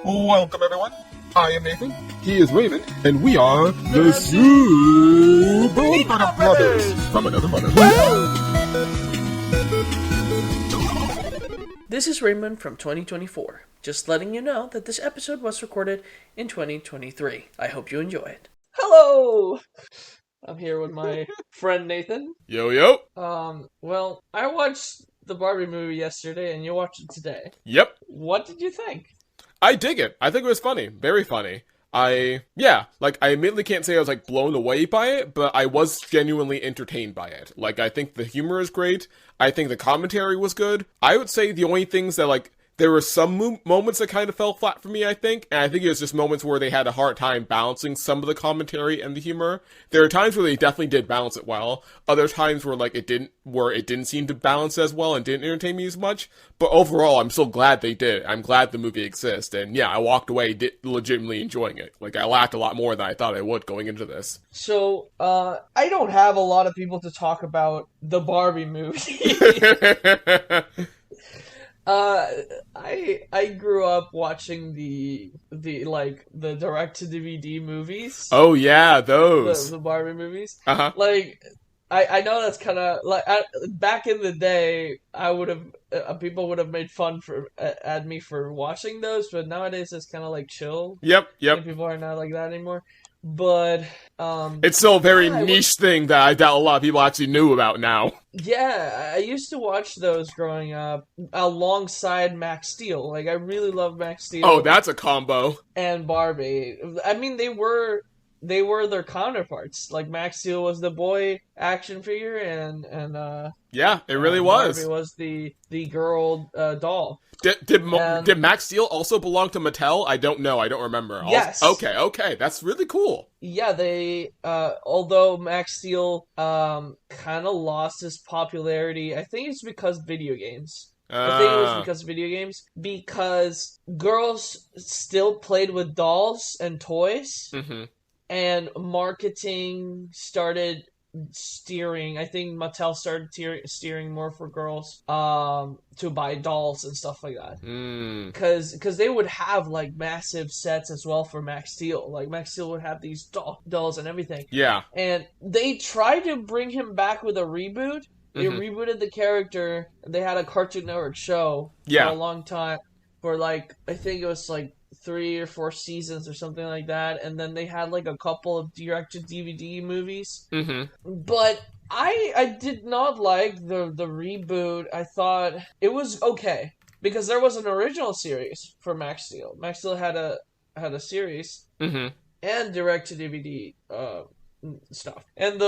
Welcome, everyone. I am Nathan. He is Raymond, and we are the Super Brothers from another mother. This is Raymond from 2024. Just letting you know that this episode was recorded in 2023. I hope you enjoy it. Hello! I'm here with my friend Nathan. Yo. Well, I watched the Barbie movie yesterday, and you watched it today. Yep. What did you think? I dig it. I think it was funny. Very funny. I admittedly can't say I was, blown away by it, but I was genuinely entertained by it. I think the humor is great. I think the commentary was good. I would say the only things that, there were some moments that kind of fell flat for me, I think, and I think it was just moments where they had a hard time balancing some of the commentary and the humor. There are times where they definitely did balance it well. Other times where, it didn't seem to balance as well and didn't entertain me as much. But overall, I'm still glad they did. I'm glad the movie exists, and yeah, I walked away legitimately enjoying it. I laughed a lot more than I thought I would going into this. So, I don't have a lot of people to talk about the Barbie movie. I grew up watching the direct to DVD movies. Oh yeah, those the Barbie movies. Uh-huh. I know that's kind of back in the day. I would have people would have made fun at me for watching those, but nowadays it's kind of chill. Yep. People are not like that anymore. But it's still a very niche thing that I doubt a lot of people actually knew about now. Yeah, I used to watch those growing up alongside Max Steel. I really love Max Steel. Oh, that's a combo. And Barbie. I mean, they were their counterparts. Max Steel was the boy action figure, and yeah, it really was. Barbie was the girl doll. Did Max Steel also belong to Mattel? I don't know. I don't remember. Yes. Okay. That's really cool. Yeah, they although Max Steel kind of lost his popularity, I think it's because video games. I think it was because of video games. Because girls still played with dolls and toys. Mm-hmm. And marketing started steering. I think Mattel started steering more for girls to buy dolls and stuff like that. Because they would have massive sets as well for Max Steel. Max Steel would have these dolls and everything. Yeah. And they tried to bring him back with a reboot. They rebooted the character. They had a Cartoon Network show for a long time. For I think it was 3 or 4 seasons or something like that, and then they had a couple of direct-to-DVD movies. But I did not like the reboot. I thought it was okay because there was an original series for Max Steel. Max Steel had a series and direct-to-DVD stuff. And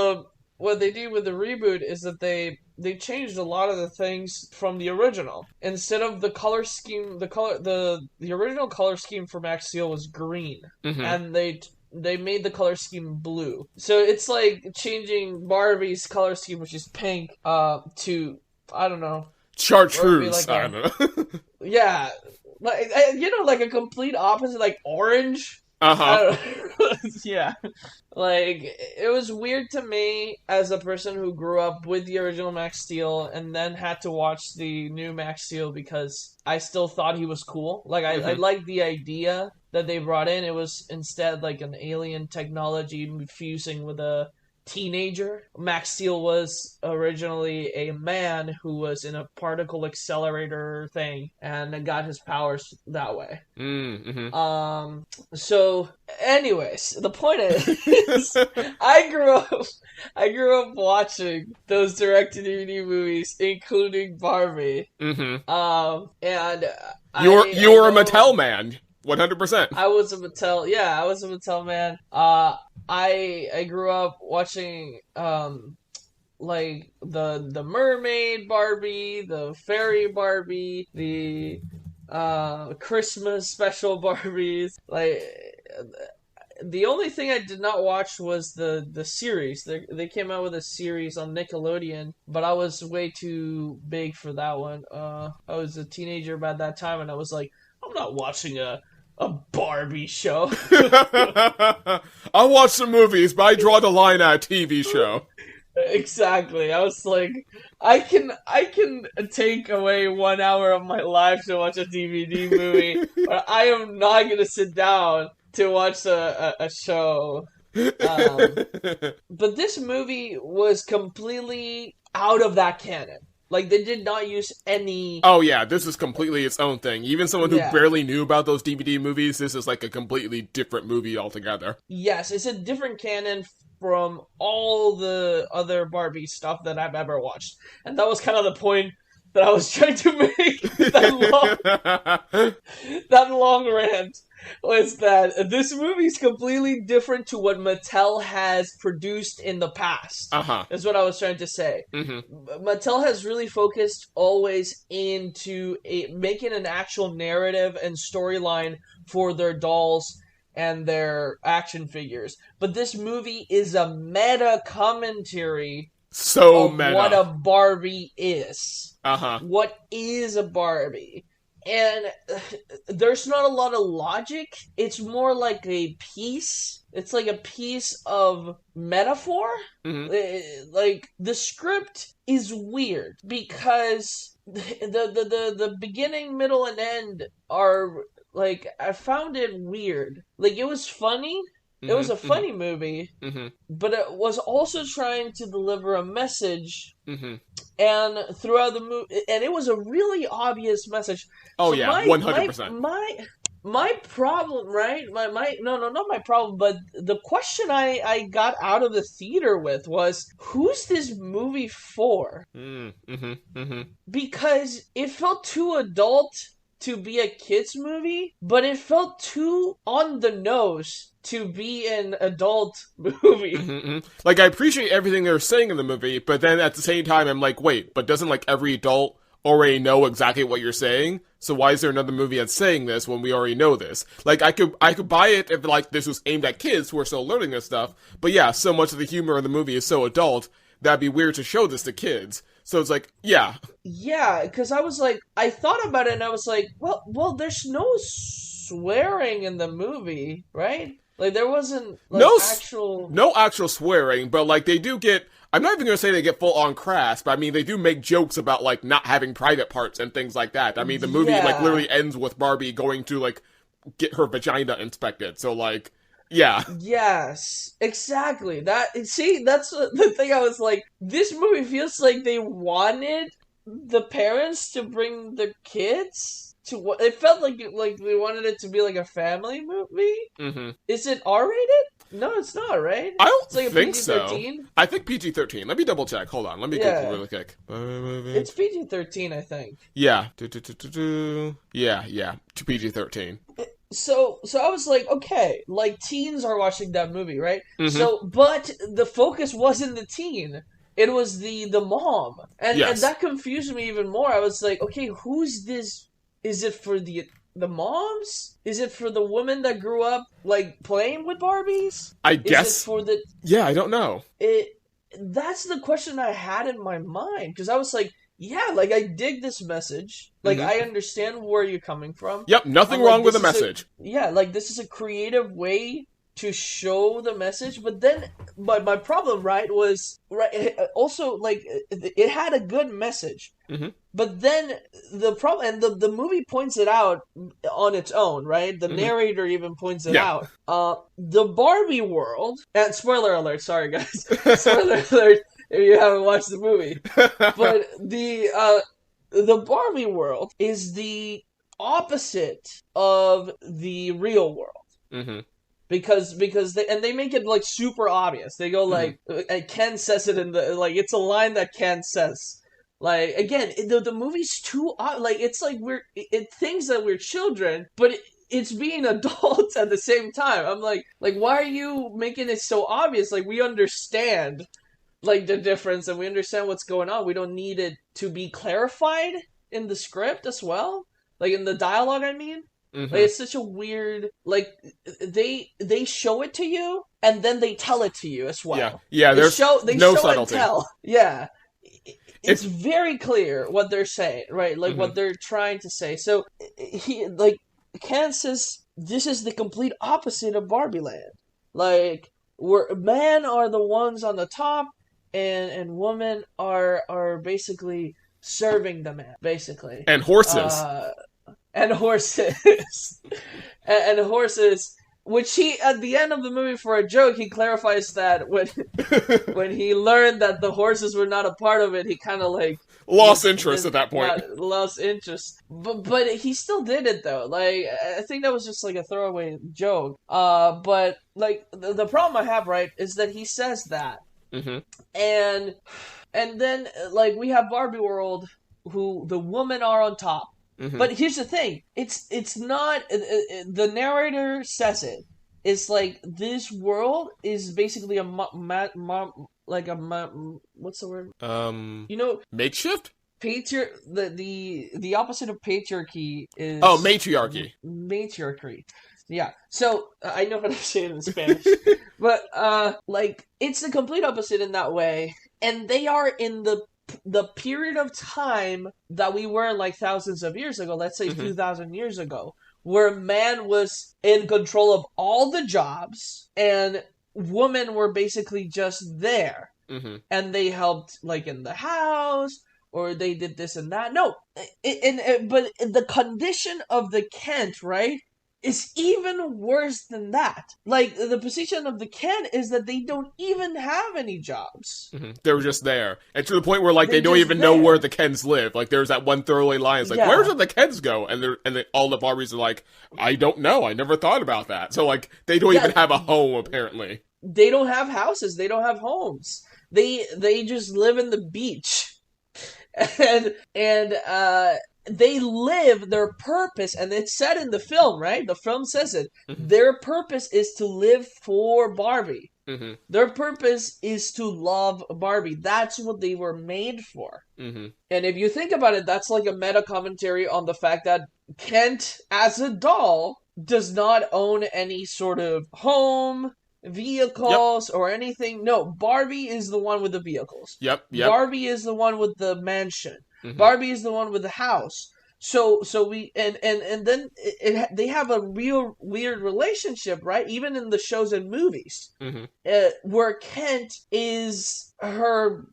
what they did with the reboot is that they changed a lot of the things from the original. Instead of the color scheme, the original color scheme for Max Steel was green, and they made the color scheme blue. So it's changing Barbie's color scheme, which is pink, to I don't know, chartreuse. I don't know. Yeah, a complete opposite, orange. Yeah. It was weird to me as a person who grew up with the original Max Steel and then had to watch the new Max Steel because I still thought he was cool. I liked the idea that they brought in. It was instead an alien technology fusing with a teenager. Max Steel was originally a man who was in a particle accelerator thing and got his powers that way. So anyways, the point is I grew up watching those direct-to-DVD movies, including Barbie. And you were a Mattel man. 100%. I was a Mattel man. I grew up watching the mermaid Barbie, the fairy Barbie, the Christmas special Barbies. The only thing I did not watch was the series. They came out with a series on Nickelodeon, but I was way too big for that one. I was a teenager by that time, and I was like, I'm not watching a Barbie show. I'll watch some movies, but I draw the line at a TV show. Exactly. I was like, I can take away 1 hour of my life to watch a DVD movie, but I am not gonna sit down to watch a show. Um, but this movie was completely out of that canon. Like they did not use any. Oh yeah, this is completely its own thing. Even someone who Yeah. barely knew about those DVD movies, this is like a completely different movie altogether. Yes, it's a different canon from all the other Barbie stuff that I've ever watched. And that was kind of the point that I was trying to make that long rant was that this movie is completely different to what Mattel has produced in the past. Uh-huh. Is what I was trying to say. Mattel has really focused always into making an actual narrative and storyline for their dolls and their action figures. But this movie is a meta commentary So of meta. what a Barbie is. Uh-huh. What is a Barbie? And there's not a lot of logic. It's more like a piece. It's like a piece of metaphor. Like the script is weird because the beginning, middle, and end are like I found it weird. Like it was funny. It was a funny movie, but it was also trying to deliver a message. And throughout the movie, and it was a really obvious message. Oh So yeah, my 100%. my problem, right? No, not my problem, but the question I got out of the theater with was, who's this movie for? Because it felt too adult to be a kids movie, but it felt too on the nose to be an adult movie. Like, I appreciate everything they're saying in the movie, but then at the same time, I'm like, wait, but doesn't, like, every adult already know exactly what you're saying? So why is there another movie that's saying this when we already know this? Like, I could buy it if, like, this was aimed at kids who are still learning this stuff, but yeah, so much of the humor in the movie is so adult, that'd be weird to show this to kids. So it's like, yeah. Yeah, because I was like, I thought about it and I was like, well, there's no swearing in the movie, right? Like there wasn't like no actual swearing, but like they do get. I'm not even gonna say they get full on crass, but I mean they do make jokes about like not having private parts and things like that. I mean the movie like literally ends with Barbie going to like get her vagina inspected. So like, yeah. Yes, exactly. That's the thing. I was like, this movie feels like they wanted the parents to bring the kids to what it felt like they wanted it to be like a family movie. Is it R-rated? No, it's not, right? I don't it's like think a PG-13? so. I think PG-13. Let me double check. Hold on. Let me Google really quick. It's PG-13, I think. Yeah. Yeah. To PG-13. So I was like, okay, like teens are watching that movie, right? So, but the focus wasn't the teen. It was the mom. And that confused me even more. I was like, okay, who's this? Is it for the moms? Is it for the women that grew up like playing with Barbies? I guess. Is it for the? Yeah, I don't know. That's the question I had in my mind because I was like, yeah, like I dig this message. Like I understand where you're coming from. Yep, nothing wrong with the message. Like this is a creative way to show the message, but then my problem, right, was also like it had a good message. But then the problem, and the movie points it out on its own, right? The narrator even points it out. The Barbie world, and spoiler alert, sorry guys, spoiler alert if you haven't watched the movie, but the Barbie world is the opposite of the real world. Because they make it like super obvious. They go like Ken says it in the like it's a line that Ken says. Like again, the movie's too like it's like it thinks that we're children, but it's being adults at the same time. I'm like why are you making it so obvious? Like we understand like the difference and we understand what's going on. We don't need it to be clarified in the script as well. Like in the dialogue, I mean. Like it's such a weird like they show it to you and then they tell it to you as well. Yeah. There's no subtlety. And tell. Yeah, it's very clear what they're saying, right? Like what they're trying to say. So he like Ken says this is the complete opposite of Barbie Land. Like where men are the ones on the top and women are basically serving the man, basically. And horses. And horses. And horses, which he, at the end of the movie, for a joke, he clarifies that when he learned that the horses were not a part of it, he kind of like lost interest at that point. Lost interest, but he still did it though. Like, I think that was just like a throwaway joke. But like the problem I have, right, is that he says that, and then like we have Barbie World, who the women are on top. But here's the thing: it's not. The narrator says it. It's like this world is basically a what's the word? Makeshift. The opposite of patriarchy is matriarchy. Matriarchy. Yeah. So I know how to say it in Spanish, but like it's the complete opposite in that way, and they are in the period of time that we were like thousands of years ago, let's say 2,000 years ago, where man was in control of all the jobs and women were basically just there. And they helped like in the house, or they did this and that. No, but the condition of the Kent, right, is even worse than that. Like, the position of the Kent is that they don't even have any jobs. They were just there. And to the point where, like, they don't even know where the Kens live. Like, there's that one throwaway line. It's like, where did the Kens go? And all the Barbies are like, I don't know. I never thought about that. So, like, they don't even have a home, apparently. They don't have houses. They don't have homes. They just live in the beach. And they live their purpose, and it's said in the film, right? The film says it. Their purpose is to live for Barbie. Their purpose is to love Barbie. That's what they were made for. And if you think about it, that's like a meta commentary on the fact that Kent, as a doll, does not own any sort of home, vehicles, or anything. No, Barbie is the one with the vehicles. Barbie is the one with the mansion. Barbie is the one with the house. So we and then they have a real weird relationship, right? Even in the shows and movies, where Kent is her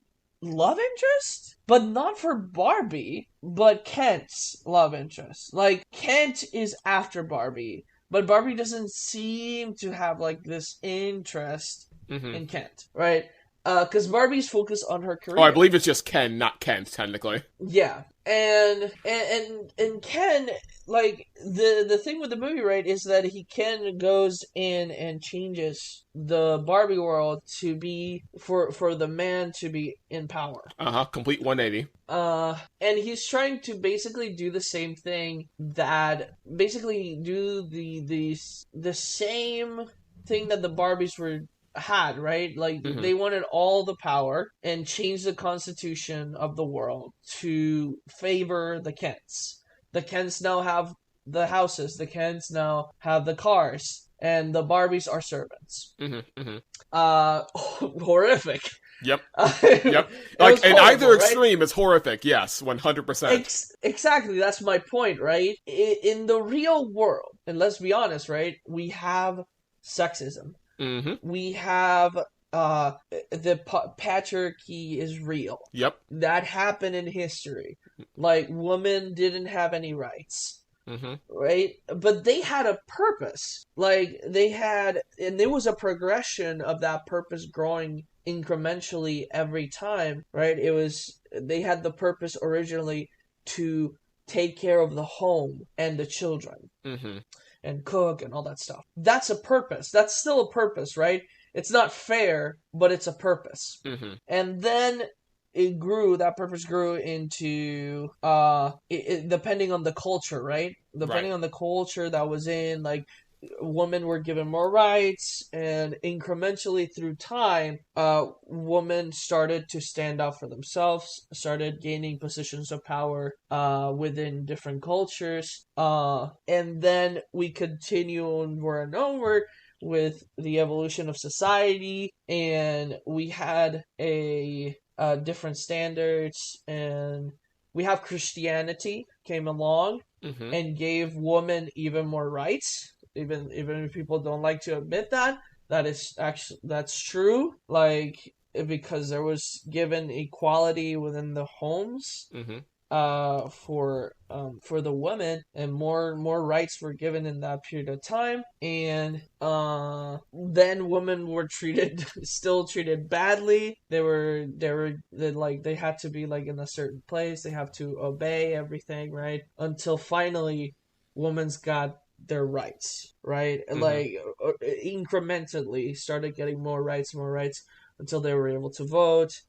love interest, but not for Barbie, but Kent's love interest. Like, Kent is after Barbie, but Barbie doesn't seem to have like this interest in Kent, right? Because Barbie's focused on her career. Oh, I believe it's just Ken, not Kent, technically. Yeah, and Ken, like the thing with the movie, right, is that Ken goes in and changes the Barbie world to be for the man to be in power. Complete 180. And he's trying to basically do the same thing that basically do the same thing that the Barbies had, right? Like, they wanted all the power and change the constitution of the world to favor the Kents. The Kents now have the houses. The Kents now have the cars. And the Barbies are servants. Horrific. Yep. Like, in either extreme, right? It's horrific. Yes, 100%. Exactly. That's my point, right? In the real world, and let's be honest, right? We have sexism. We have the patriarchy is real. Yep. That happened in history. Like, women didn't have any rights. Right? But they had a purpose. Like, and there was a progression of that purpose growing incrementally every time, right? They had the purpose originally to take care of the home and the children. And cook and all that stuff. That's a purpose. That's still a purpose, right? It's not fair, but it's a purpose. And then that purpose grew into, depending on the culture, right? Depending on the culture that was in, like, women were given more rights, and incrementally through time, women started to stand up for themselves, started gaining positions of power within different cultures, and then we continue over and over with the evolution of society, and we had different standards, and we have Christianity came along and gave women even more rights. Even if people don't like to admit that's true. Like, because there was given equality within the homes. Mm-hmm. For the women, and more rights were given in that period of time, and then women were still treated badly. They had to be like in a certain place. They have to obey everything, right? Until finally, women's got their rights, right? Mm-hmm. Like incrementally started getting more rights, until they were able to vote,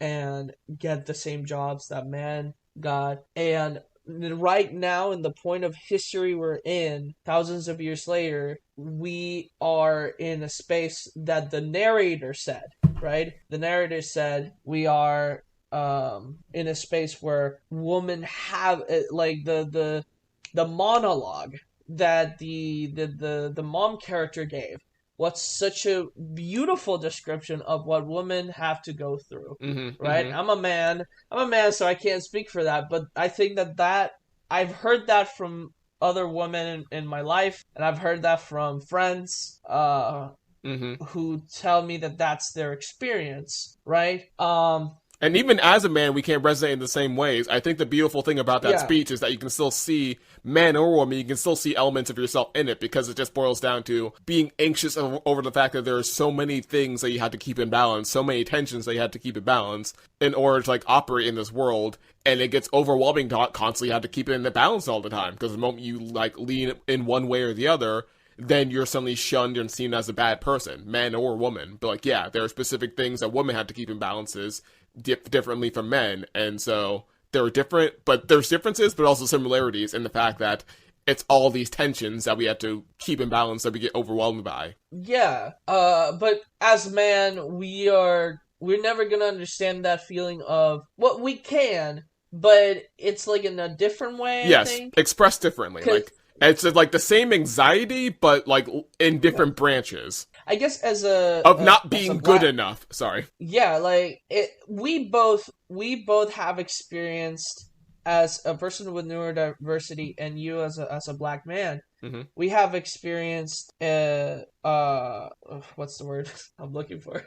and get the same jobs that men got. And right now, in the point of history we're in, thousands of years later, we are in a space that the narrator said, right? The narrator said we are in a space where women have like the monologue that the mom character gave. What's such a beautiful description of what women have to go through, Mm-hmm. right? Mm-hmm. I'm a man, so I can't speak for that, but I think that I've heard that from other women in my life, and I've heard that from friends Mm-hmm. who tell me that that's their experience, right? And even as a man, we can't resonate in the same ways. I think the beautiful thing about that Yeah. speech is that you can still see, man or woman, you can still see elements of yourself in it, because it just boils down to being anxious over the fact that there are so many things that you had to keep in balance, so many tensions that you had to keep in balance in order to like operate in this world. And it gets overwhelming to constantly have to keep it in the balance all the time, because the moment you like lean in one way or the other, then you're suddenly shunned and seen as a bad person, man or woman. But like, yeah, there are specific things that women have to keep in balances differently from men, and so there are there's differences, but also similarities in the fact that it's all these tensions that we have to keep in balance that we get overwhelmed by. Yeah. But as man, we're never gonna understand that feeling of what we can, but it's like in a different way, I Yes, think. expressed differently. Like it's like the same anxiety, but like in different branches I guess as of not as being a good black, enough. Sorry. yeah, like we both have experienced, as a person with neurodiversity and you as a black man, Mm-hmm. we have experienced what's the word I'm looking for?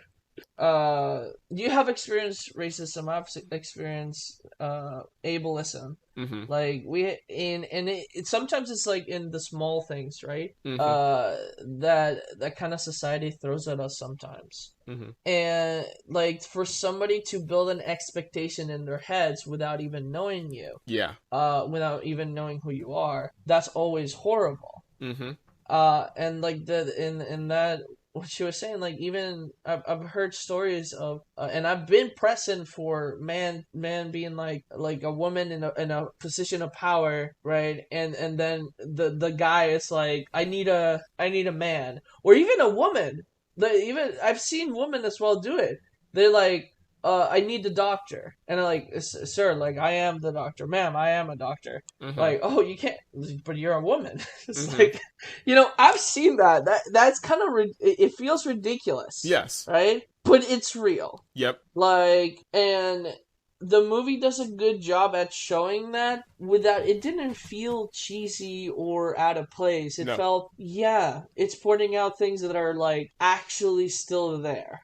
You have experienced racism. I've experienced ableism. Mm-hmm. Like it sometimes it's like in the small things, right? Mm-hmm. That kind of society throws at us sometimes. Mm-hmm. And like for somebody to build an expectation in their heads without even knowing you, Yeah. without even knowing who you are, that's always horrible. Mm-hmm. And like in that, what she was saying, like even I've heard stories of, and I've been pressing for man being like a woman in a position of power, right? And then the guy is like, I need a man, or even a woman. Even I've seen women as well do it. They're like, I need the doctor, and I'm like, sir, like I am the doctor, ma'am, I am a doctor. Mm-hmm. Like, oh, you can't, but you're a woman. It's Mm-hmm. like, I've seen that's kind of it feels ridiculous. Yes. Right, but it's real. Yep. Like, and the movie does a good job at showing that without, it didn't feel cheesy or out of place. It felt, yeah, it's pointing out things that are like actually still there.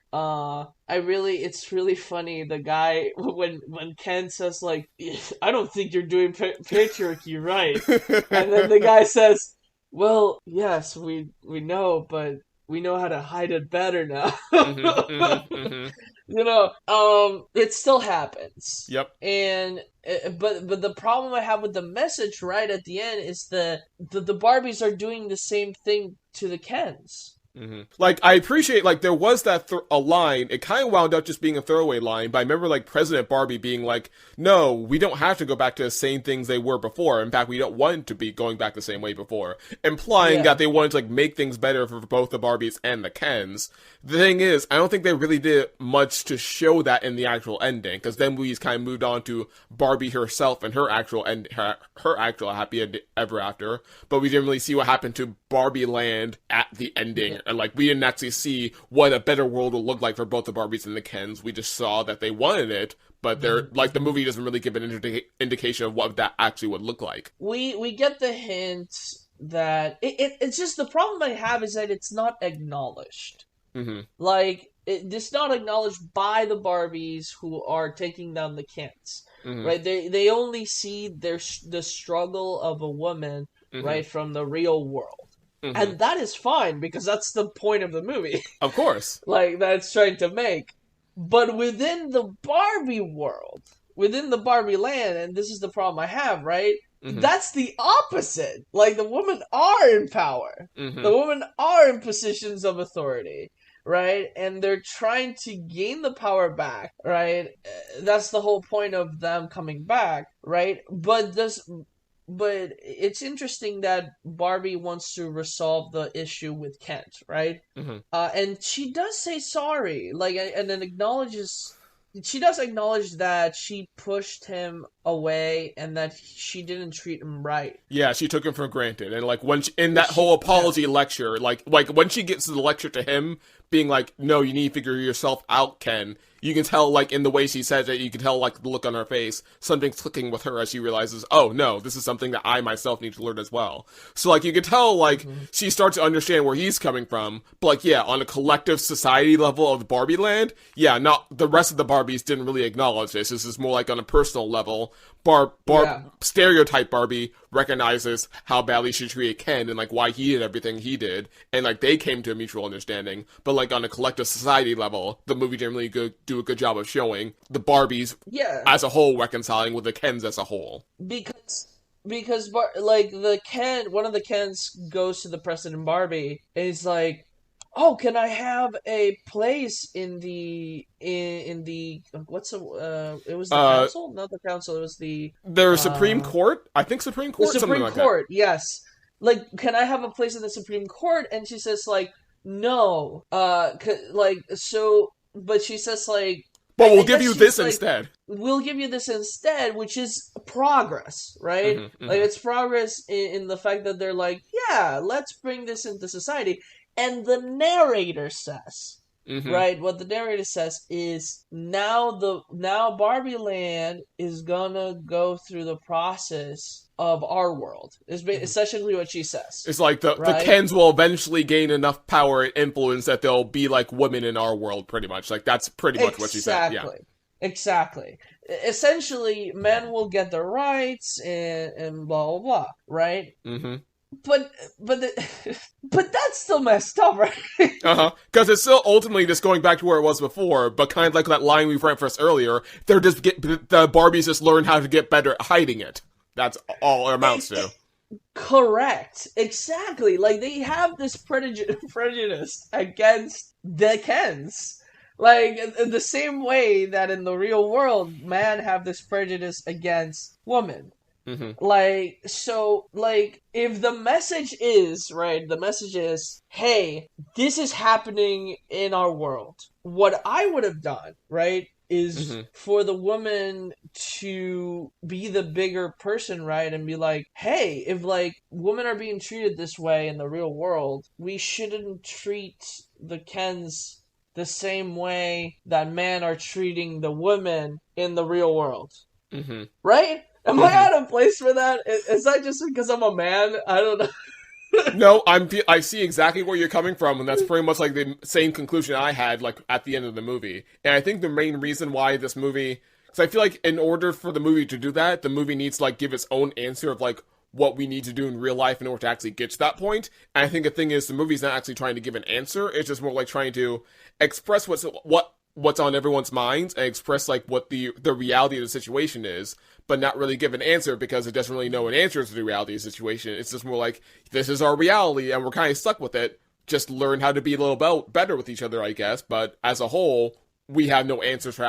It's really funny, the guy, when Ken says like, I don't think you're doing patriarchy right, and then the guy says, well, yes, we know, but we know how to hide it better now. Mm-hmm. Mm-hmm. Mm-hmm. It still happens. Yep. And but the problem I have with the message right at the end is the Barbies are doing the same thing to the Kens. Mm-hmm. Like, I appreciate, like, there was that a line, it kind of wound up just being a throwaway line, but I remember, like, President Barbie being like, no, we don't have to go back to the same things they were before. In fact, we don't want to be going back the same way before. Implying that they wanted to, like, make things better for both the Barbies and the Kens. The thing is, I don't think they really did much to show that in the actual ending, because then we just kind of moved on to Barbie herself and her actual her actual happy ever after, but we didn't really see what happened to Barbie Land at the ending. And like, we didn't actually see what a better world would look like for both the Barbies and the Kens. We just saw that they wanted it, but they're like, the movie doesn't really give an indication of what that actually would look like. We get the hint that it's just, the problem I have is that it's not acknowledged. Mm-hmm. Like, it's not acknowledged by the Barbies who are taking down the Kens, Mm-hmm. right? They only see the struggle of a woman, Mm-hmm. right, from the real world. Mm-hmm. And that is fine because that's the point of the movie. Of course. Like that's trying to make. But within the Barbie world, within the Barbie land, and this is the problem I have, right? Mm-hmm. That's the opposite. Like the women are in power. Mm-hmm. The women are in positions of authority, right? And they're trying to gain the power back, right? That's the whole point of them coming back, right? But it's interesting that Barbie wants to resolve the issue with Kent, right? Mm-hmm. And she does say sorry, like, and then acknowledges. She does acknowledge that she pushed him away and that she didn't treat him right. Yeah, she took him for granted, and like when in that whole apology lecture, like when she gets to the lecture to him, being like, "No, you need to figure yourself out, Ken." You can tell, like, in the way she says it, you can tell, like, the look on her face, something's clicking with her as she realizes, oh, no, this is something that I myself need to learn as well. So, like, you can tell, like, she starts to understand where he's coming from, but, like, yeah, on a collective society level of Barbie land, yeah, not, the rest of the Barbies didn't really acknowledge this. This is more like on a personal level. Stereotype Barbie recognizes how badly she treated Ken and, like, why he did everything he did, and, like, they came to a mutual understanding, but, like, on a collective society level, the movie didn't really do a good job of showing the Barbies as a whole reconciling with the Kens as a whole. Because like the Ken, one of the Kens goes to the president Barbie and he's like, "Oh, can I have a place in the what's the it was the council? Not the council, it was the Supreme Court? I think Supreme Court, the Supreme something like Court, that. yes. Like, can I have a place in the Supreme Court? And she says like, "No." But she says like, but we'll give you this instead. We'll give you this instead, which is progress, right? Mm-hmm, mm-hmm. Like, it's progress in the fact that they're like, yeah, let's bring this into society. And the narrator says, right? What the narrator says is now Barbie Land is gonna go through the process of our world. Is essentially what she says. It's like the Kens will eventually gain enough power and influence that they'll be like women in our world, pretty much. Like that's pretty much what she said. Yeah. Exactly. Essentially, men will get their rights and blah blah blah, right? Mm-hmm. But that's still messed up, right? Because it's still ultimately just going back to where it was before, but kind of like that line we referenced earlier, the Barbies just learn how to get better at hiding it. That's all it amounts to. Correct. Exactly. Like, they have this prejudice against the Kens. Like, in the same way that in the real world, men have this prejudice against women. Mm-hmm. Like, so, like, if the message is, right, hey, this is happening in our world. What I would have done, right, is for the woman to be the bigger person, right, and be like, hey, if, like, women are being treated this way in the real world, we shouldn't treat the Kens the same way that men are treating the women in the real world. Mm-hmm. Right? Am I out of place for that? Is that just because I'm a man? I don't know. No, I see exactly where you're coming from, and that's pretty much like the same conclusion I had, like, at the end of the movie. And I think the main reason why this movie... Because I feel like in order for the movie to do that, the movie needs to, like, give its own answer of, like, what we need to do in real life in order to actually get to that point. And I think the thing is, the movie's not actually trying to give an answer, it's just more like trying to express what's on everyone's minds, and express, like, what the reality of the situation is, but not really give an answer because it doesn't really know an answer to the reality of the situation. It's just more like, this is our reality, and we're kind of stuck with it. Just learn how to be a little better with each other, I guess. But as a whole, we have no answers for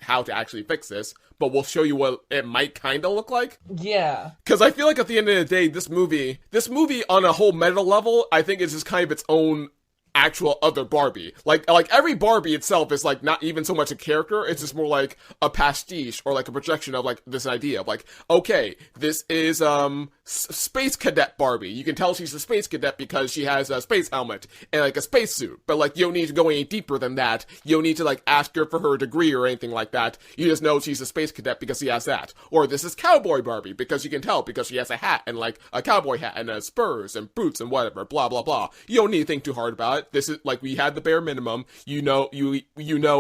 how to actually fix this. But we'll show you what it might kind of look like. Yeah. Because I feel like at the end of the day, this movie on a whole meta level, I think is just kind of its own actual other Barbie. Like every Barbie itself is like not even so much a character, it's just more like a pastiche or like a projection of like this idea of like, okay, this is space cadet Barbie. You can tell she's a space cadet because she has a space helmet and like a space suit, but like you don't need to go any deeper than that. You don't need to like ask her for her degree or anything like that. You just know she's a space cadet because she has that. Or this is cowboy Barbie because you can tell because she has a hat and like a cowboy hat and spurs and boots and whatever, blah blah blah. You don't need to think too hard about it. what? This is like, we had the bare minimum. You know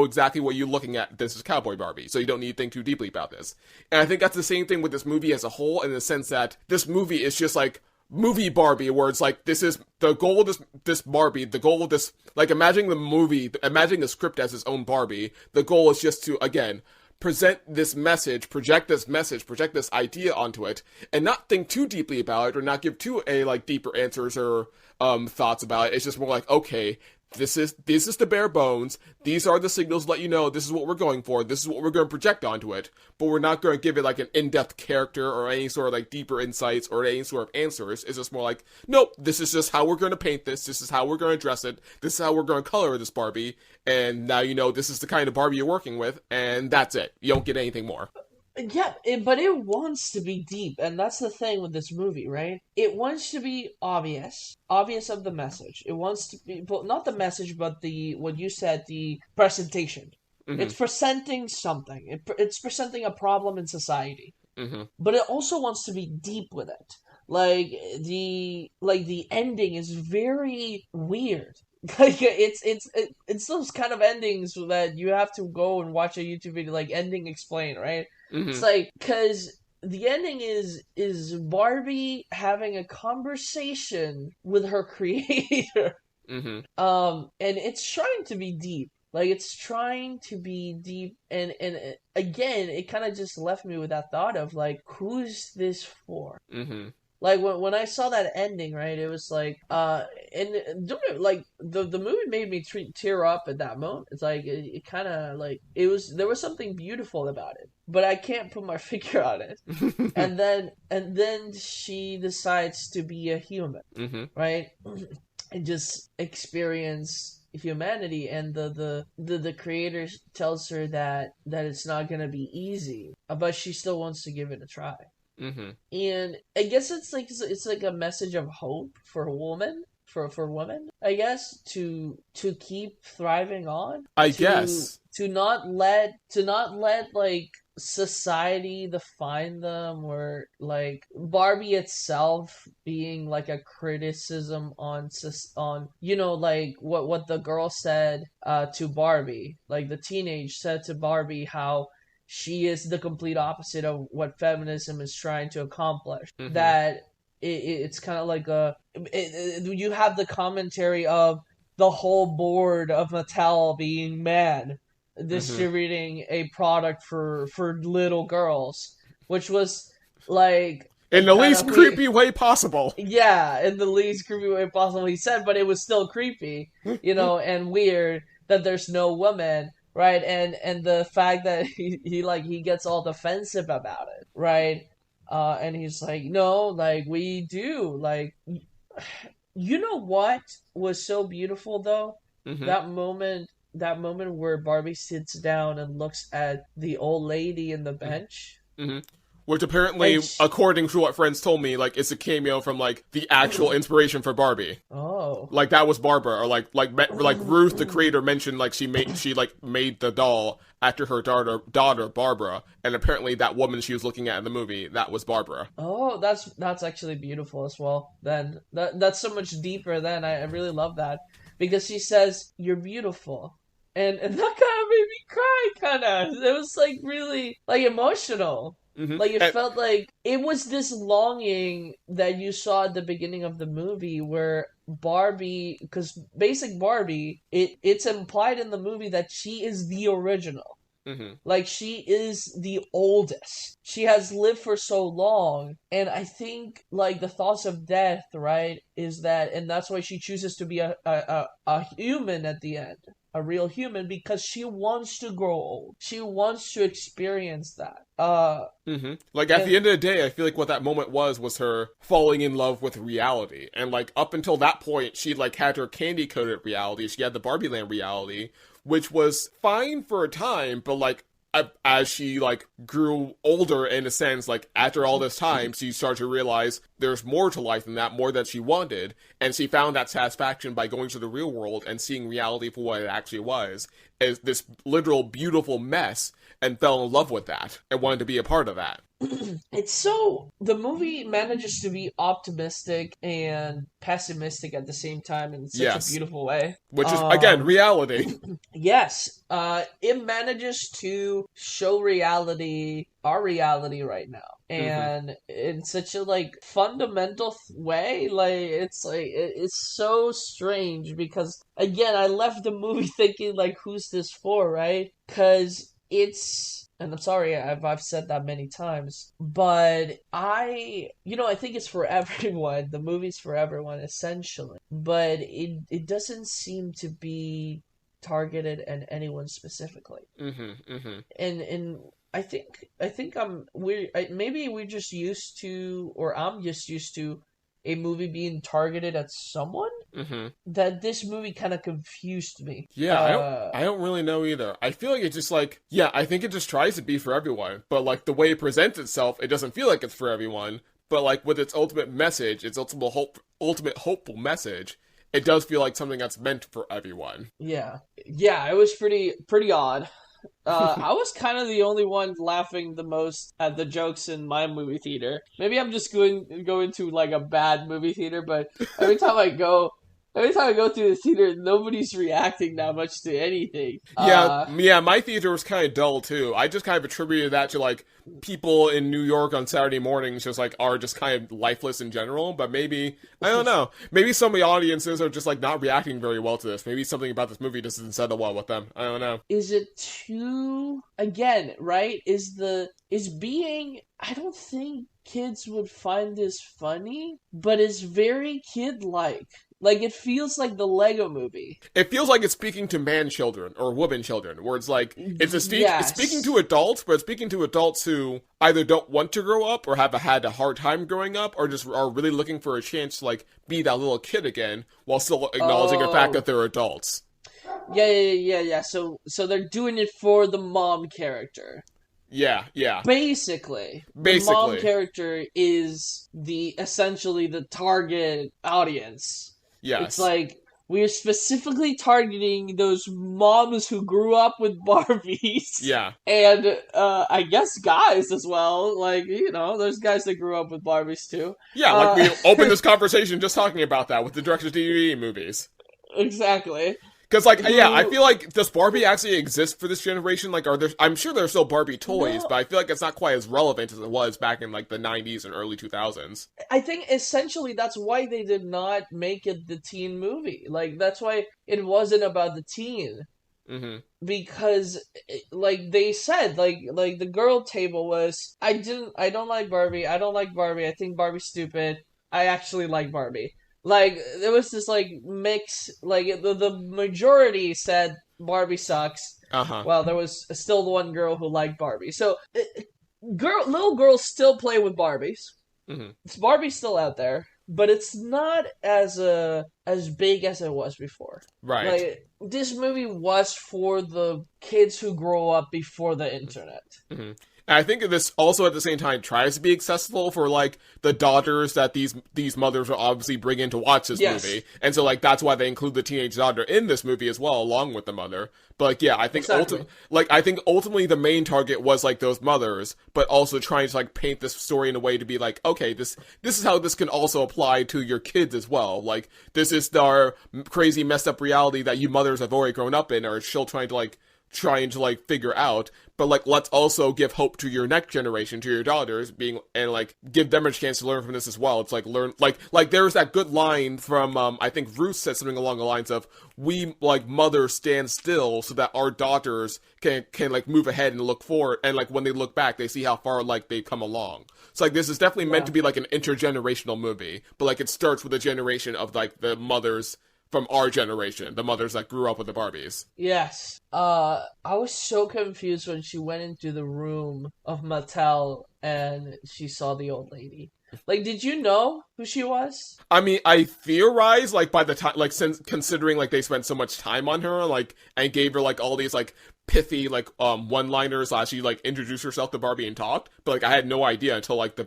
exactly what you're looking at. This is Cowboy Barbie, so you don't need to think too deeply about this. And I think that's the same thing with this movie as a whole, in the sense that this movie is just like movie Barbie, where it's like, this is the goal of this Barbie, the goal of this, like, imagining the script as its own Barbie. The goal is just to, again, present this message, project this idea onto it, and not think too deeply about it, or not give too deeper answers or thoughts about it. It's just more like, okay, this is the bare bones. These are the signals to let you know this is what we're going for. This is what we're going to project onto it. But we're not going to give it like an in-depth character or any sort of like deeper insights or any sort of answers. It's just more like, nope, this is just how we're going to paint this. This is how we're going to dress it. This is how we're going to color this Barbie. And now you know this is the kind of Barbie you're working with, and that's it. You don't get anything more. Yeah, but it wants to be deep, and that's the thing with this movie, right? It wants to be obvious of the message. It wants to be, well, not the message, but what you said, the presentation. Mm-hmm. It's presenting something. It's presenting a problem in society. Mm-hmm. But it also wants to be deep with it. Like the ending is very weird. Like it's those kind of endings that you have to go and watch a YouTube video, like ending explain, right? Mm-hmm. It's like, because the ending is Barbie having a conversation with her creator. Mm-hmm. And it's trying to be deep. Like, it's trying to be deep, and again, it kind of just left me with that thought of, like, who's this for? Mm-hmm. Like, when I saw that ending, right, it was like, and like, the movie made me tear up at that moment. It's like, it kind of, like, there was something beautiful about it, but I can't put my finger on it. and then she decides to be a human, mm-hmm. right? And just experience humanity, and the creator tells her that it's not going to be easy, but she still wants to give it a try. Mm-hmm. And I guess it's like a message of hope for a woman, for women, I guess, to keep thriving on. To not let like society define them, or like Barbie itself being like a criticism on you know, like what the girl said to Barbie, like the teenage said to Barbie, how she is the complete opposite of what feminism is trying to accomplish. Mm-hmm. That it's kind of like you have the commentary of the whole board of Mattel being mad, distributing mm-hmm. a product for little girls, which was like, in the least creepy way possible. Yeah, in the least creepy way possible, he said, but it was still creepy, you know, and weird that there's no woman. Right, and the fact that he gets all defensive about it, right? And he's like, no, like, we do, like, you know what was so beautiful though? Mm-hmm. That moment where Barbie sits down and looks at the old lady in the bench. Mm-hmm. Which apparently, according to what friends told me, like, it's a cameo from, like, the actual inspiration for Barbie. Oh. Like, that was Barbara, or like Ruth, the creator, mentioned, like, she made the doll after her daughter, Barbara, and apparently that woman she was looking at in the movie, that was Barbara. Oh, that's actually beautiful as well, then. That's so much deeper then. I really love that. Because she says, "You're beautiful." And that kind of made me cry, kind of. It was, like, really, like, emotional. Mm-hmm. Like, it felt like it was this longing that you saw at the beginning of the movie, where Barbie, because basic Barbie, it's implied in the movie that she is the original. Mm-hmm. Like, she is the oldest. She has lived for so long, and I think, like, the thoughts of death, right, is that, and that's why she chooses to be a human at the end. A real human, because she wants to grow old. She wants to experience that. Mm-hmm. Like, at the end of the day, I feel like what that moment was her falling in love with reality. And, like, up until that point, she, like, had her candy-coated reality. She had the Barbie Land reality, which was fine for a time, but, like, as she, like, grew older, in a sense, like, after all this time, she started to realize there's more to life than that, more that she wanted, and she found that satisfaction by going to the real world and seeing reality for what it actually was, as this literal beautiful mess, and fell in love with that, and wanted to be a part of that. the movie manages to be optimistic and pessimistic at the same time in such a Yes. beautiful way. Which is, again, reality. Yes, it manages to show reality, our reality right now, and in such a like fundamental way. It's so strange because again, I left the movie thinking like, who's this for, right? Because and I'm sorry, I've said that many times, but I think it's for everyone. The movie's for everyone essentially, but it doesn't seem to be targeted at anyone specifically. And I think maybe we're just used to, or I'm just used to a movie being targeted at someone. That this movie kind of confused me. Yeah, I don't really know either. I feel like it's just like, yeah, I think it just tries to be for everyone, but like the way it presents itself, it doesn't feel like it's for everyone. But like with its ultimate message, its ultimate hopeful message, it does feel like something that's meant for everyone. Yeah, it was pretty odd. I was kind of the only one laughing the most at the jokes in my movie theater. Maybe I'm just going to like a bad movie theater, but every time I go through the theater, nobody's reacting that much to anything. Yeah, my theater was kind of dull too. I just kind of attributed that to like people in New York on Saturday mornings just like are just kind of lifeless in general. But maybe, I don't know, maybe some of the audiences are just like not reacting very well to this. Maybe something about this movie just doesn't settle well with them. I don't know. Is it too, again, right? I don't think kids would find this funny, but it's very kid-like. Like, it feels like the Lego movie. It feels like it's speaking to man children or woman children, where it's like, it's Yes. speaking to adults, but it's speaking to adults who either don't want to grow up or have had a hard time growing up or just are really looking for a chance to, like, be that little kid again while still acknowledging the fact that they're adults. Yeah. So they're doing it for the mom character. Yeah. Basically, the mom character is essentially the target audience. Yes. It's like, we're specifically targeting those moms who grew up with Barbies. Yeah. And I guess guys as well. Like, there's guys that grew up with Barbies too. Yeah, like we opened this conversation just talking about that with the direct-to-DVD movies. Exactly. Because, like, yeah, I feel like, does Barbie actually exist for this generation? Like, I'm sure there's still Barbie toys, but I feel like it's not quite as relevant as it was back in, like, the 90s and early 2000s. I think, essentially, that's why they did not make it the teen movie. Like, that's why it wasn't about the teen. Because, like, they said, like, the girl table was, I don't like Barbie, I think Barbie's stupid, I actually like Barbie. Like, there was this, like, mix, like, the majority said Barbie sucks. Well, there was still the one girl who liked Barbie. So, little girls still play with Barbies. Barbie's still out there, but it's not as big as it was before. Right. Like, this movie was for the kids who grow up before the internet. And I think this also at the same time tries to be accessible for like the daughters that these mothers will obviously bring in to watch this movie. And so like that's why they include the teenage daughter in this movie as well, along with the mother. But like yeah, I think ultimately the main target was like those mothers, but also trying to like paint this story in a way to be like, okay, this is how this can also apply to your kids as well. Like this is our crazy messed up reality that you mothers have already grown up in or are still trying to figure out, but like let's also give hope to your next generation, to your daughters, and like give them a chance to learn from this as well. It's like learn like there's that good line from I think Ruth said something along the lines of, we like mothers stand still so that our daughters can like move ahead and look forward, and like when they look back they see how far like they've come along. So like this is definitely meant to be like an intergenerational movie, but like it starts with a generation of like the mothers from our generation, the mothers that grew up with the Barbies. Yes. I was so confused when she went into the room of Mattel and she saw the old lady. Like, did you know who she was? I mean, I theorized, like, by the time, like, since considering, like, they spent so much time on her, like, and gave her, like, all these, like, pithy, like, one-liners as she, like, introduced herself to Barbie and talked, but, like, I had no idea until, like,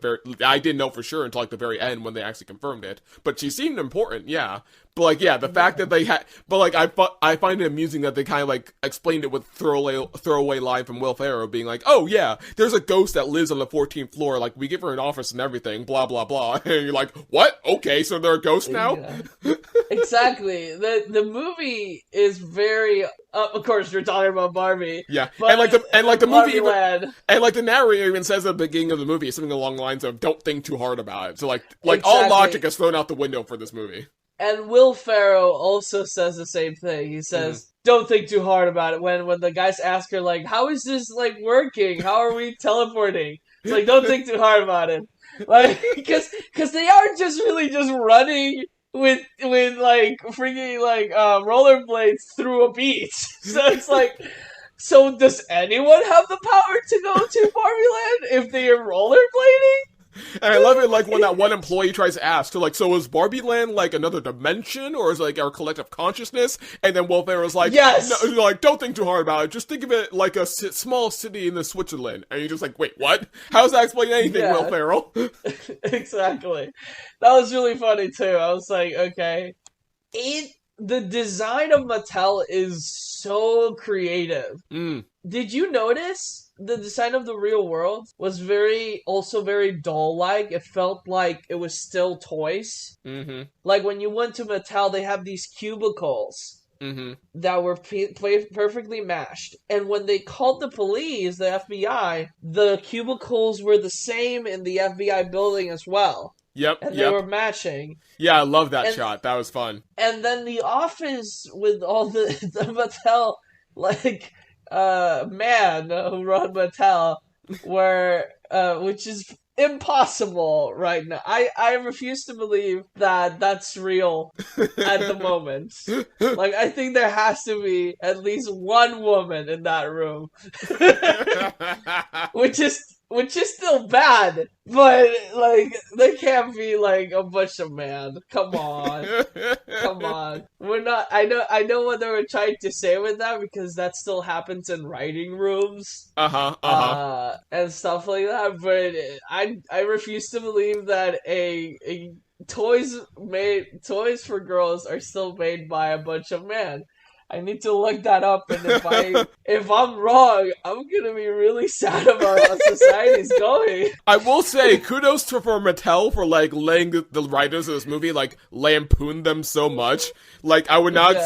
I didn't know for sure until, like, the very end when they actually confirmed it, but she seemed important, yeah, But like, yeah, the fact that they had, but like, I find it amusing that they kind of like explained it with throwaway line from Will Ferrell being like, oh yeah, there's a ghost that lives on the 14th floor, like we give her an office and everything, blah blah blah, and you're like, what? Okay, so they're a ghost now? Yeah. Exactly. The movie is very. Of course, you're talking about Barbie. Yeah, and like the movie even, and like the narrator even says at the beginning of the movie something along the lines of "Don't think too hard about it." So like exactly. all logic is thrown out the window for this movie. And Will Ferrell also says the same thing. He says, "Don't think too hard about it." When the guys ask her like, "How is this like working? How are we teleporting?" It's like, "Don't think too hard about it," like because they are just really just running with like freaking like rollerblades through a beach. So it's like, so does anyone have the power to go to Barbie Land if they are rollerblading? And I love it, like, when that one employee tries to ask, so is Barbie Land, like, another dimension, or is it, like, our collective consciousness? And then Will Ferrell's like, yes! No, like, don't think too hard about it, just think of it like a small city in the Switzerland. And you're just like, wait, what? How does that explain anything, Will Ferrell? Exactly. That was really funny, too. I was like, okay. The design of Mattel is so creative. Did you notice the design of the real world was also very doll-like? It felt like it was still toys. Like when you went to Mattel, they have these cubicles that were perfectly matched. And when they called the police, the FBI, the cubicles were the same in the FBI building as well. Yep, and they were matching. Yeah, I love that shot. That was fun. And then the office with all the Mattel, like, man who run Mattel, which is impossible right now. I refuse to believe that that's real at the moment. Like, I think there has to be at least one woman in that room. Which is still bad, but, like, there can't be, like, a bunch of men. Come on. Come on. We're not, I know what they were trying to say with that, because that still happens in writing rooms. And stuff like that, but I refuse to believe that toys for girls are still made by a bunch of men. I need to look that up, and if I'm wrong, I'm gonna be really sad about how society's going. I will say, kudos for Mattel for like letting the writers of this movie like lampoon them so much. Like I would not,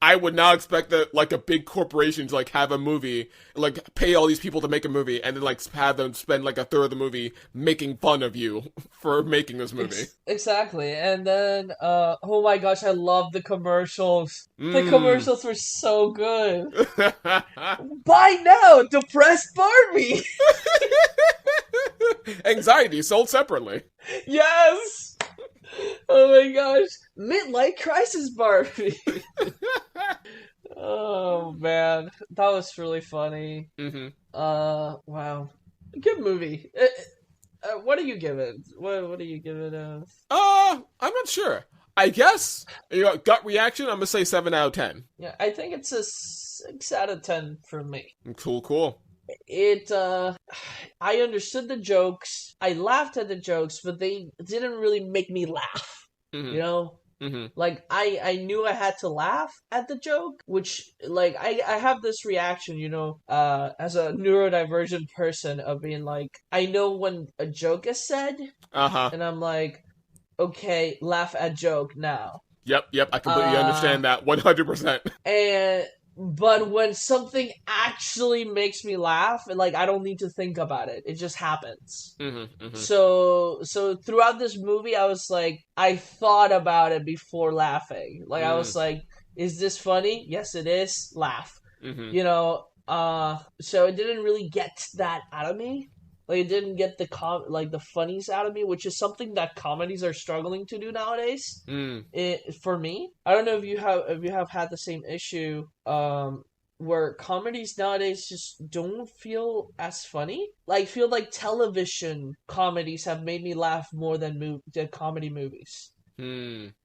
I would not expect that like a big corporation to like have a movie, like pay all these people to make a movie, and then like have them spend like a third of the movie making fun of you for making this movie. Exactly, and then oh my gosh, I love the commercials. The commercials were so good. Buy now, depressed Barbie. Anxiety sold separately. Yes. Oh my gosh, midlife crisis Barbie. Oh man, that was really funny. Wow, good movie. What do you give it? What do you give it? I'm not sure. I guess gut reaction. I'm gonna say 7 out of 10. Yeah, I think it's a 6 out of 10 for me. Cool. I understood the jokes. I laughed at the jokes, but they didn't really make me laugh. You know? Like, I knew I had to laugh at the joke, which, like, I have this reaction, you know, as a neurodivergent person of being like, I know when a joke is said, and I'm like, okay, laugh at joke now. Yep, I completely understand that, 100%. But when something actually makes me laugh, and like I don't need to think about it, it just happens. So throughout this movie, I was like, I thought about it before laughing. Like I was like, is this funny? Yes, it is. Laugh. You know. So it didn't really get that out of me. Like it didn't get the funnies out of me, which is something that comedies are struggling to do nowadays. For me, I don't know if you have had the same issue, where comedies nowadays just don't feel as funny. Like feel like television comedies have made me laugh more than comedy movies.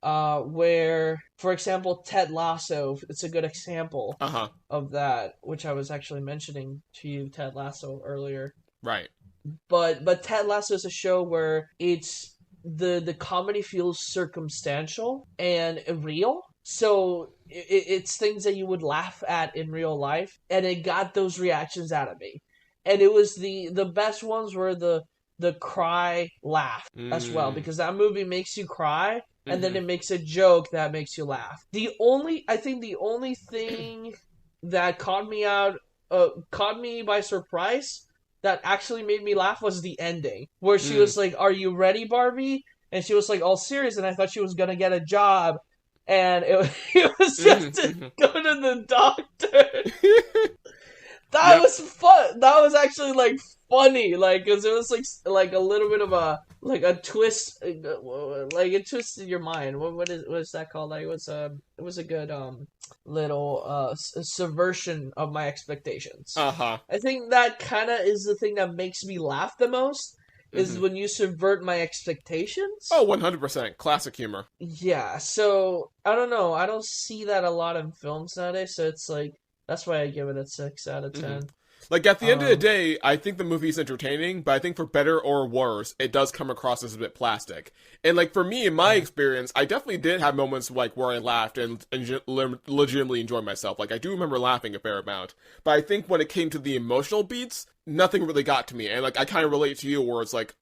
Where, for example, Ted Lasso, it's a good example of that, which I was actually mentioning to you, Ted Lasso, earlier. Right. But Ted Lasso is a show where it's the comedy feels circumstantial and real. So it's things that you would laugh at in real life, and it got those reactions out of me. And it was the best ones were the cry laugh as well, because that movie makes you cry, and then it makes a joke that makes you laugh. I think the only thing that caught me by surprise that actually made me laugh was the ending, where she was like, "Are you ready, Barbie?" And she was like all serious, and I thought she was gonna get a job, and it was just to go to the doctor. That was fun. That was actually like funny, like, because it was like a little bit of a twist, like a twist in your mind. What is that called? Like, it was a good little subversion of my expectations. I think that kind of is the thing that makes me laugh the most. Is when you subvert my expectations. Oh, 100%. Classic humor. Yeah, so, I don't know. I don't see that a lot in films nowadays, so it's like, that's why I give it a 6 out of 10. Like, at the end of the day, I think the movie's entertaining, but I think for better or worse, it does come across as a bit plastic. And, like, for me, in my experience, I definitely did have moments, like, where I laughed and legitimately enjoyed myself. Like, I do remember laughing a fair amount. But I think when it came to the emotional beats, nothing really got to me. And, like, I kind of relate to you where it's like,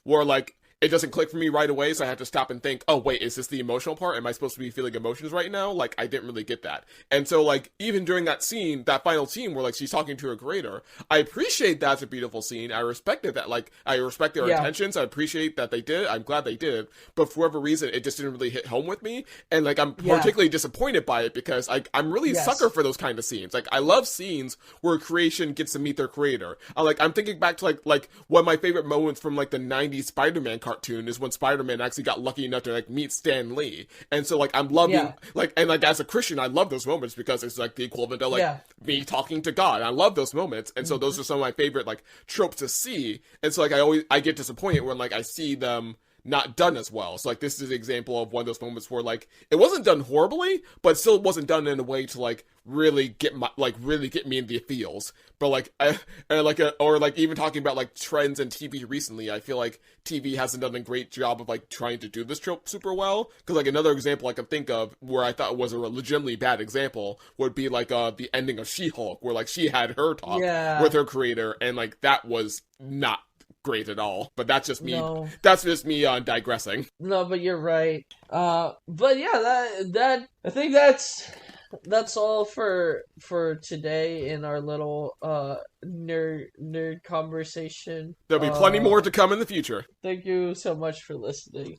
where, like, it doesn't click for me right away, so I have to stop and think, oh, wait, is this the emotional part? Am I supposed to be feeling emotions right now? Like, I didn't really get that. And so, like, even during that scene, that final scene where, like, she's talking to her creator, I appreciate that's a beautiful scene. I respected that. Like, I respect their intentions. I appreciate that they did it. I'm glad they did. But for whatever reason, it just didn't really hit home with me. And, like, I'm particularly disappointed by it because I'm really a sucker for those kind of scenes. Like, I love scenes where creation gets to meet their creator. I'm thinking back to, like one of my favorite moments from, like, the 90s Spider-Man cartoon is when Spider-Man actually got lucky enough to, like, meet Stan Lee. And so, like, I'm loving, like, and, like, as a Christian, I love those moments because it's, like, the equivalent of, like, me talking to God. I love those moments. And so those are some of my favorite, like, tropes to see. And so, like, I get disappointed when, like, I see them not done as well. So, like, this is an example of one of those moments where, like, it wasn't done horribly, but still wasn't done in a way to, like, really get me in the feels. But, like, or even talking about, like, trends in TV recently, I feel like TV hasn't done a great job of, like, trying to do this trope super well. Because, like, another example I can think of where I thought was a legitimately bad example would be, like, the ending of She-Hulk, where, like, she had her talk with her creator, and, like, that was not great at all. But that's just me. No. That's just me digressing. No, but you're right. But yeah, that I think that's all for today in our little nerd conversation. There'll be plenty more to come in the future. Thank you so much for listening.